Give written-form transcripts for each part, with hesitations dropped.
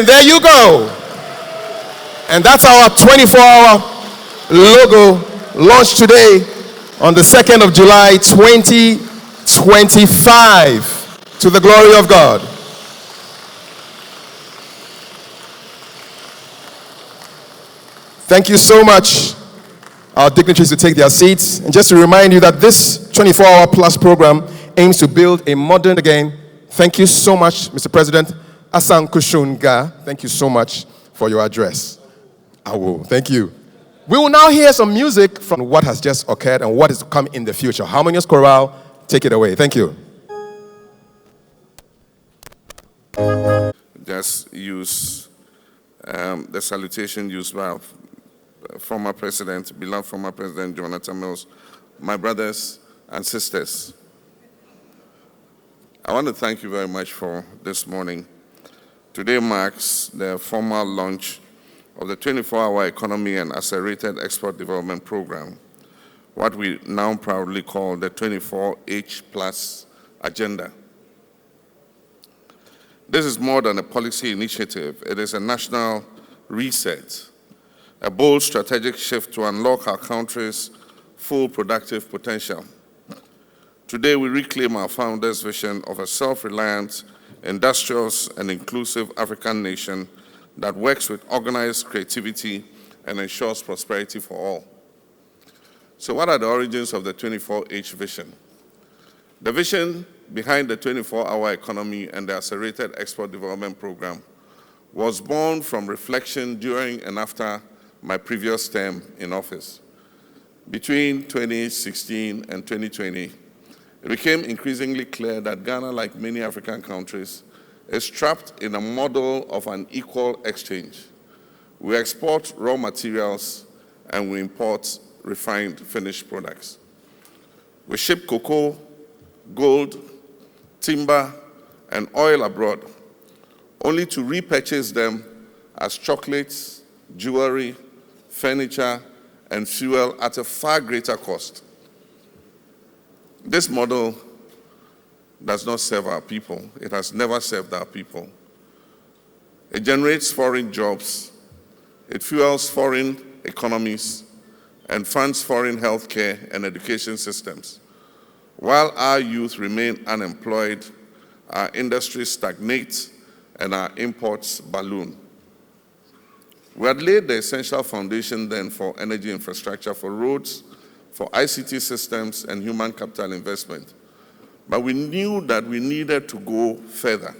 there you go. And that's our 24-hour logo launched today on the 2nd of July, 2025, to the glory of God. Thank you so much, our dignitaries, to take their seats. And just to remind you that this 24-hour plus program aims to build a modern again. Thank you so much, Mr. President. Asan Kushunga, thank you so much for your address. Thank you. We will now hear some music from what has just occurred and what is to come in the future. Harmonious Chorale, take it away. Thank you. Just use the salutation used by former President, beloved former President Jonathan Mills, my brothers and sisters. I want to thank you very much for this morning. Today marks the formal launch of the 24-hour economy and accelerated export development program, what we now proudly call the 24H Plus agenda. This is more than a policy initiative. It is a national reset, a bold strategic shift to unlock our country's full productive potential. Today, we reclaim our founders' vision of a self-reliant, industrious, and inclusive African nation that works with organized creativity and ensures prosperity for all. So what are the origins of the 24H vision? The vision behind the 24-hour economy and the accelerated export development program was born from reflection during and after my previous term in office. Between 2016 and 2020, it became increasingly clear that Ghana, like many African countries, is trapped in a model of an equal exchange. We export raw materials and we import refined finished products. We ship cocoa, gold, timber, and oil abroad, only to repurchase them as chocolates, jewelry, furniture, and fuel at a far greater cost. This model does not serve our people. It has never served our people. It generates foreign jobs, it fuels foreign economies, and funds foreign healthcare and education systems. While our youth remain unemployed, our industries stagnate, and our imports balloon. We had laid the essential foundation then for energy infrastructure, for roads, for ICT systems, and human capital investment. But we knew that we needed to go further.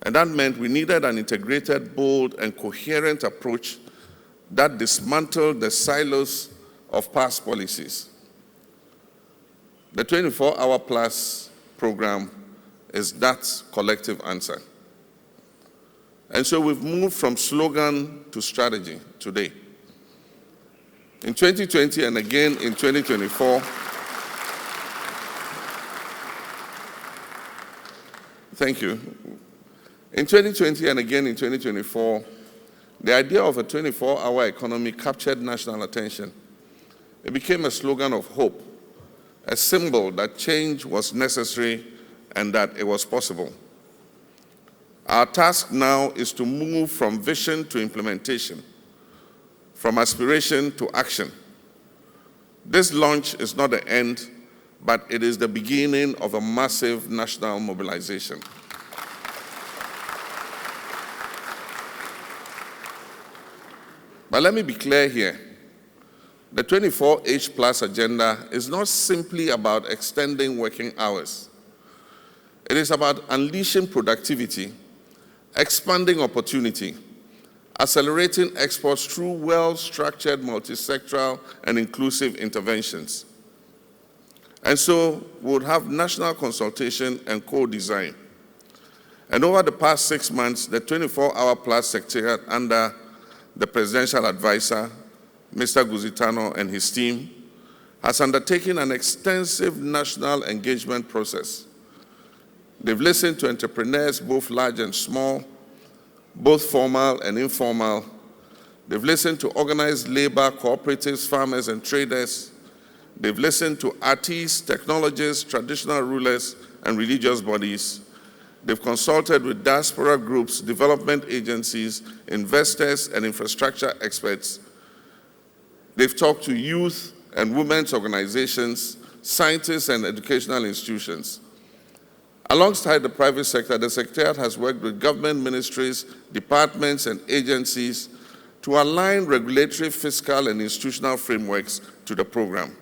And that meant we needed an integrated, bold, and coherent approach that dismantled the silos of past policies. The 24-hour plus program is that collective answer. And so we've moved from slogan to strategy today. In 2020 and again in 2024, thank you. In 2020 and again in 2024, the idea of a 24-hour economy captured national attention. It became a slogan of hope, a symbol that change was necessary and that it was possible. Our task now is to move from vision to implementation, from aspiration to action. This launch is not the end, but it is the beginning of a massive national mobilization. But let me be clear here. The 24H Plus agenda is not simply about extending working hours. It is about unleashing productivity, expanding opportunity, accelerating exports through well-structured, multi-sectoral, and inclusive interventions. And so we'll have national consultation and co-design. And over the past 6 months, the 24-hour plus secretariat under the presidential advisor, Mr. Guzitano, and his team, has undertaken an extensive national engagement process. They've listened to entrepreneurs, both large and small, both formal and informal. They've listened to organized labor, cooperatives, farmers, and traders. They've listened to artists, technologists, traditional rulers, and religious bodies. They've consulted with diaspora groups, development agencies, investors, and infrastructure experts. They've talked to youth and women's organizations, scientists, and educational institutions. Alongside the private sector, the Secretariat has worked with government ministries, departments, and agencies to align regulatory, fiscal, and institutional frameworks to the program.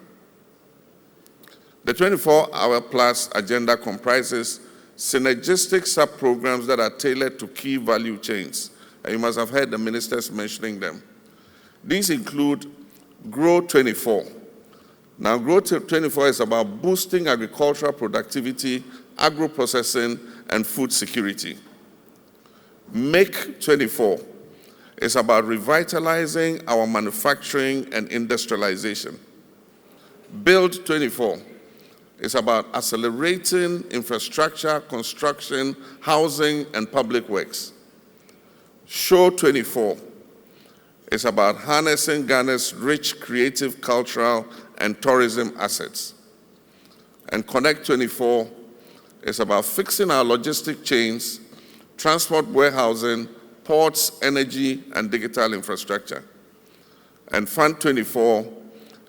The 24-hour plus agenda comprises synergistic sub-programs that are tailored to key value chains. And you must have heard the ministers mentioning them. These include Grow 24. Now, Grow 24 is about boosting agricultural productivity, agro-processing, and food security. Make 24 is about revitalizing our manufacturing and industrialization. Build 24 is about accelerating infrastructure, construction, housing, and public works. Show 24 is about harnessing Ghana's rich creative, cultural, and tourism assets. And Connect 24 is about fixing our logistic chains, transport warehousing, ports, energy, and digital infrastructure. And Fund 24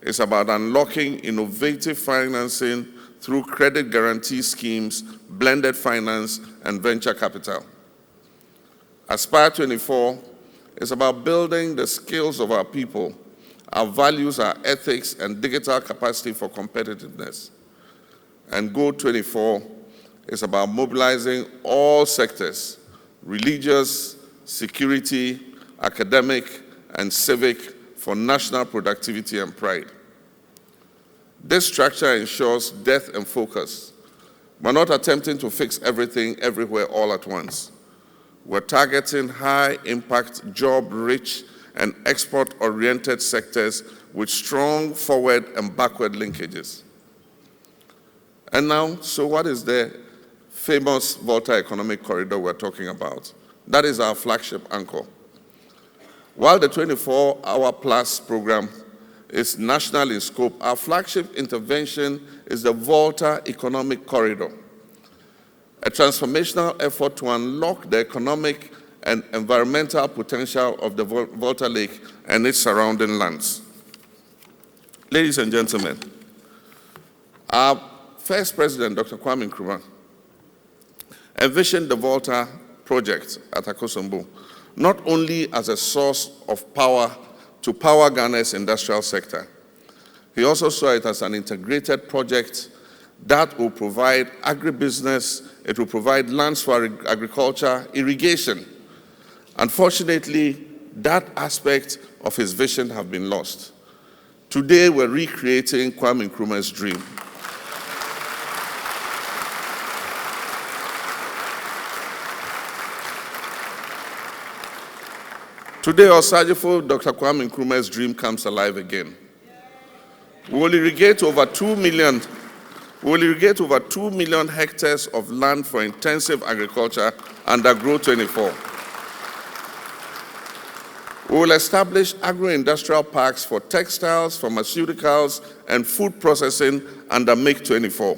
is about unlocking innovative financing through credit guarantee schemes, blended finance, and venture capital. Aspire 24 is about building the skills of our people, our values, our ethics, and digital capacity for competitiveness. And Go 24 is about mobilizing all sectors, religious, security, academic, and civic, for national productivity and pride. This structure ensures depth and focus. We're not attempting to fix everything everywhere all at once. We're targeting high-impact, job-rich, and export-oriented sectors with strong forward and backward linkages. And now, so what is the famous Volta Economic Corridor we're talking about? That is our flagship anchor. While the 24-hour plus program is national in scope, our flagship intervention is the Volta Economic Corridor, a transformational effort to unlock the economic and environmental potential of the Volta Lake and its surrounding lands. Ladies and gentlemen, our first president, Dr. Kwame Nkrumah, envisioned the Volta project at Akosombo not only as a source of power to power Ghana's industrial sector. He also saw it as an integrated project that will provide agribusiness, it will provide lands for agriculture, irrigation. Unfortunately, that aspect of his vision have been lost. Today, we're recreating Kwame Nkrumah's dream. Today, Osajifo, Dr. Kwame Nkrumah's dream comes alive again. We will irrigate over 2 million hectares of land for intensive agriculture under Grow 24. We will establish agro-industrial parks for textiles, pharmaceuticals, and food processing under Make 24.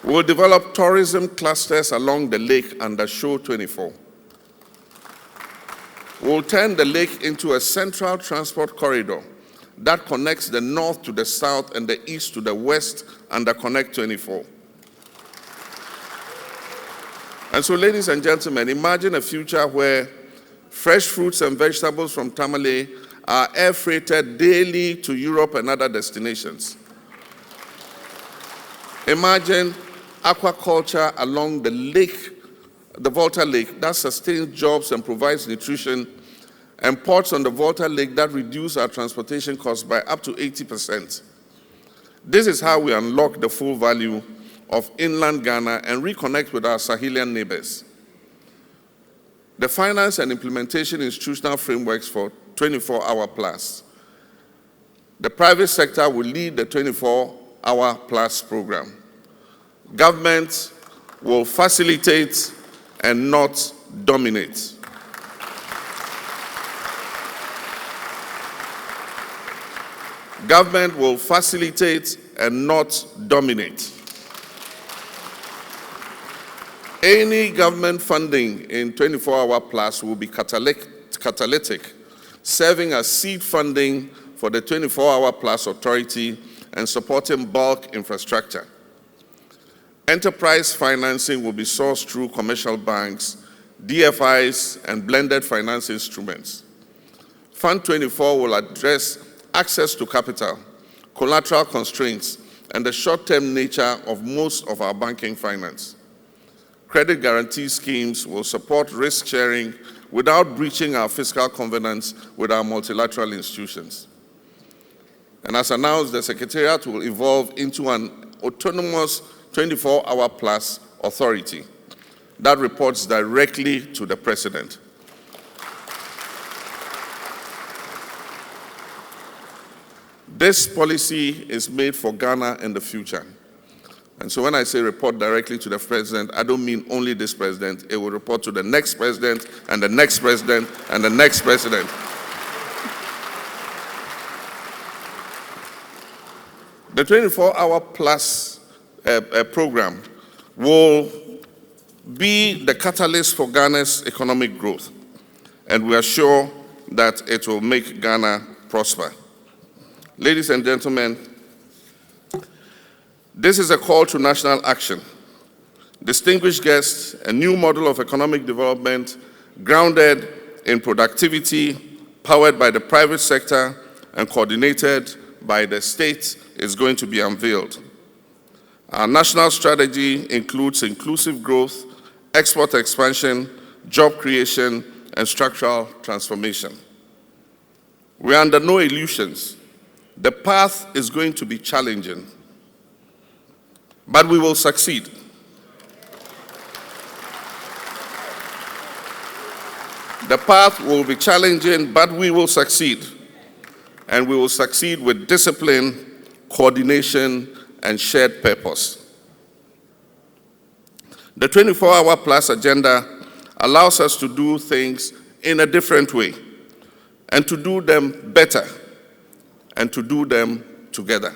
We will develop tourism clusters along the lake under Show 24. We will turn the lake into a central transport corridor that connects the north to the south and the east to the west under Connect 24. And so, ladies and gentlemen, imagine a future where fresh fruits and vegetables from Tamale are air freighted daily to Europe and other destinations. Imagine aquaculture along the lake, the Volta Lake, that sustains jobs and provides nutrition, and ports on the Volta Lake that reduce our transportation costs by up to 80%. This is how we unlock the full value of inland Ghana and reconnect with our Sahelian neighbors. The finance and implementation institutional frameworks for 24-hour plus. The private sector will lead the 24-hour plus program. Government will facilitate and not dominate. Government will facilitate and not dominate. Any government funding in 24-hour plus will be catalytic, serving as seed funding for the 24-hour plus authority and supporting bulk infrastructure. Enterprise financing will be sourced through commercial banks, DFIs, and blended finance instruments. Fund 24 will address access to capital, collateral constraints, and the short-term nature of most of our banking finance. Credit guarantee schemes will support risk sharing without breaching our fiscal covenants with our multilateral institutions. And as announced, the Secretariat will evolve into an autonomous 24-hour plus authority that reports directly to the President. This policy is made for Ghana in the future. And so when I say report directly to the President, I don't mean only this President. It will report to the next President and the next President and the next President. The 24-hour plus program will be the catalyst for Ghana's economic growth, and we are sure that it will make Ghana prosper. Ladies and gentlemen, this is a call to national action. Distinguished guests, a new model of economic development grounded in productivity, powered by the private sector, and coordinated by the state is going to be unveiled. Our national strategy includes inclusive growth, export expansion, job creation, and structural transformation. We are under no illusions. The path is going to be challenging, but we will succeed. The path will be challenging, but we will succeed. And we will succeed with discipline, coordination, and shared purpose. The 24-hour plus agenda allows us to do things in a different way, and to do them better, and to do them together.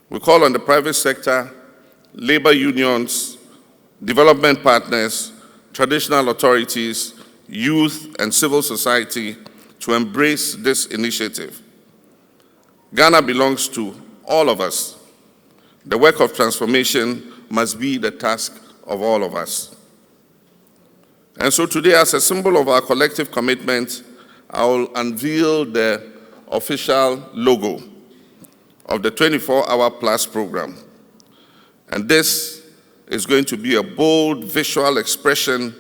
We call on the private sector, labor unions, development partners, traditional authorities, youth, and civil society to embrace this initiative. Ghana belongs to all of us. The work of transformation must be the task of all of us. And so today, as a symbol of our collective commitment, I will unveil the official logo of the 24-hour plus program. And this is going to be a bold visual expression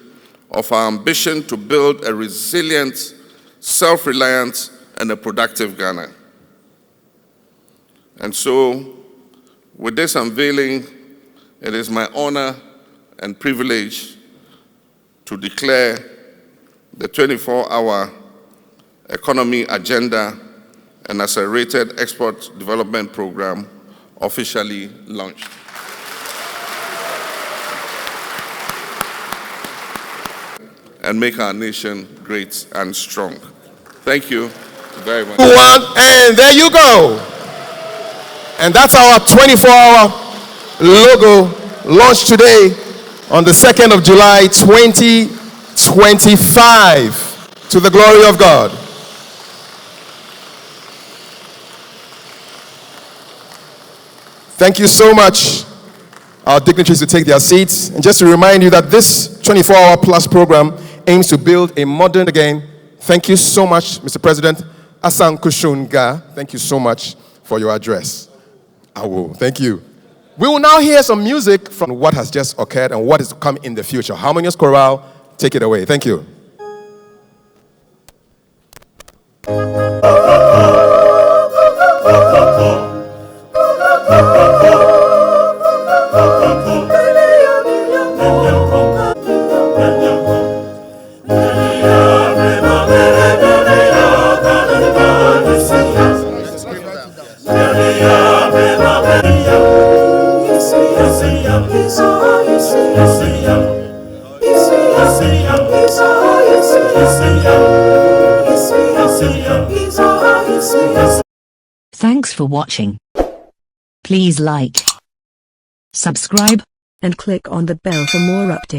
of our ambition to build a resilient, self-reliant, and a productive Ghana. And so, with this unveiling, it is my honor and privilege to declare the 24-hour economy agenda and accelerated export development program officially launched. And make our nation great and strong. Thank you very much. And there you go. And that's our 24-hour logo launched today on the 2nd of July, 2025, to the glory of God. Thank you so much, our dignitaries, to take their seats. And just to remind you that this 24-hour plus program aims to build a modern again. Thank you so much, Mr. President. Asan Kushunga, thank you so much for your address. Thank you. We will now hear some music from what has just occurred and what is to come in the future. Harmonious Chorale, take it away. Thank you. Thanks for watching. Please like, subscribe, and click on the bell for more updates.